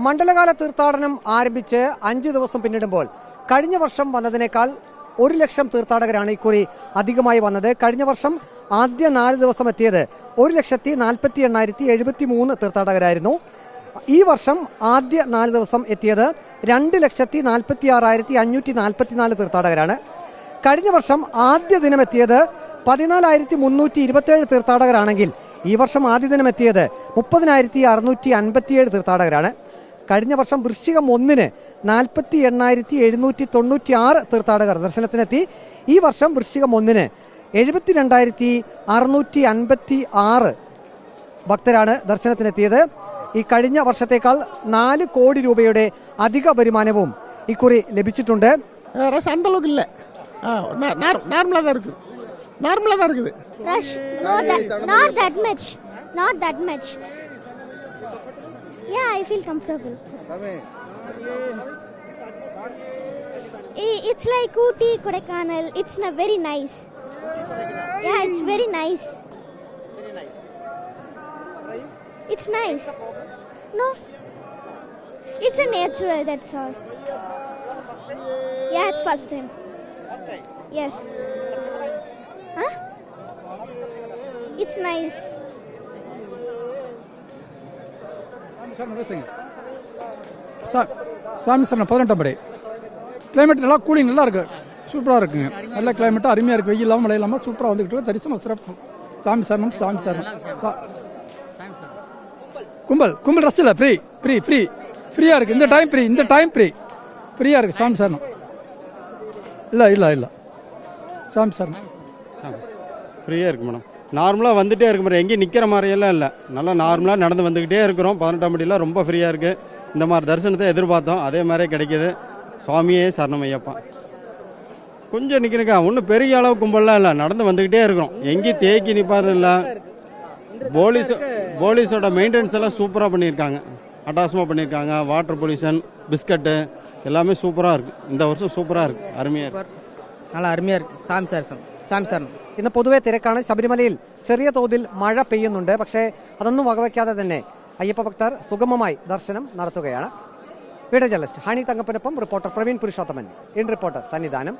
മണ്ഡലകാല തീർത്ഥാടനം ആരംഭിച്ച് 5 ദിവസം പിന്നിടുമ്പോൾ കഴിഞ്ഞ വർഷം വന്നതിനേക്കാൾ 1 ലക്ഷം തീർത്ഥാടകരാണ് ഇക്കുറി അധികമായി വന്നത്. കഴിഞ്ഞ വർഷം ആദ്യ 4 ദിവസം എത്തിയത് 1,48,73 തീർത്ഥാടകരായിരുന്നു. ഈ വർഷം ആദ്യ 4 ദിവസം എത്തിയത് 2,46,544 തീർത്ഥാടകരാണ്. കഴിഞ്ഞ വർഷം ആദ്യ ദിനം എത്തിയത് 14,327 തീർത്ഥാടകരാണെങ്കിൽ ഈ വർഷം ആദ്യ ദിനം എത്തിയത് 30,657 തീർത്ഥാടകരാണ്. കഴിഞ്ഞ വർഷം വൃശ്ചികം 1-ന് 48,796 തീർത്ഥാടകർ ദർശനത്തിനെത്തി. ഈ വർഷം വൃശ്ചികം 1-ന് 72,656 ഭക്തരാണ് ദർശനത്തിനെത്തിയത്. ഈ കഴിഞ്ഞ വർഷത്തേക്കാൾ 4 കോടി രൂപയുടെ അധിക വരുമാനവും ഇക്കുറി ലഭിച്ചിട്ടുണ്ട്. Yeah, I feel comfortable. It's like Ooty, Kodaikanal. It's very nice. Yeah, it's very nice. It's nice. No, it's a natural. That's all. Yeah, it's first time. Yes. Huh? It's nice. சாமி சரணம் 18ஆம் படை. Climate நல்லா cooling நல்லா இருக்கு, சூப்பராக இருக்குங்க. நல்ல கிளைமேட்டாக அருமையாக இருக்குது, வெயில் இல்லாமல் மழை இல்லாமல் சூப்பராக வந்துக்கிட்டு தரிசனம் சிறப்பு. சாமி சரணம், சாமி சரணம். கும்பல் ரஸ் இல்லை, ஃப்ரீயாக இருக்குது. இந்த டைம் ஃப்ரீயாக இருக்குது. சாமி சரணம். இல்லை சாமி சரணம் ஃப்ரீயாக இருக்குது மேடம். நார்மலாக வந்துகிட்டே இருக்கு மேடம், எங்கேயும் நிற்கிற மாதிரியெல்லாம் இல்லை. நல்லா நார்மலாக நடந்து வந்துக்கிட்டே இருக்கிறோம். 18ஆம் படியில் ரொம்ப ஃப்ரீயாக இருக்குது. இந்த மாதிரி தரிசனத்தை எதிர்பார்த்தோம், அதே மாதிரியே கிடைக்கிது. சுவாமியே சரணம் ஐயப்பா. கொஞ்சம் நிற்கிறக்கா, ஒன்றும் பெரிய அளவு கும்பல்லாம் இல்லை, நடந்து வந்துக்கிட்டே இருக்கிறோம். எங்கேயும் தேக்கி நிற்பாது இல்லை. போலீஸோட மெயின்டெனன்ஸ் எல்லாம் சூப்பராக பண்ணியிருக்காங்க, அட்டாசமாக பண்ணியிருக்காங்க. வாட்டர் பொல்யூஷன், பிஸ்கட்டு எல்லாமே சூப்பராக இருக்குது. இந்த வருஷம் சூப்பராக இருக்குது, அருமையாக இருக்குது, நல்லா அருமையாக இருக்குது. சாமி சரணம். ഇന്ന് പൊതുവെ തിരക്കാണ്. ശബരിമലയിൽ ചെറിയ തോതിൽ മഴ പെയ്യുന്നുണ്ട്. പക്ഷേ അതൊന്നും വകവയ്ക്കാതെ തന്നെ അയ്യപ്പ ഭക്തർ സുഗമമായി ദർശനം നടത്തുകയാണ്. വീഡിയോ ജേർണലിസ്റ്റ് ഹണി തങ്കപ്പനൊപ്പം reporter Praveen Purushothaman. In reporter Sannidhanam.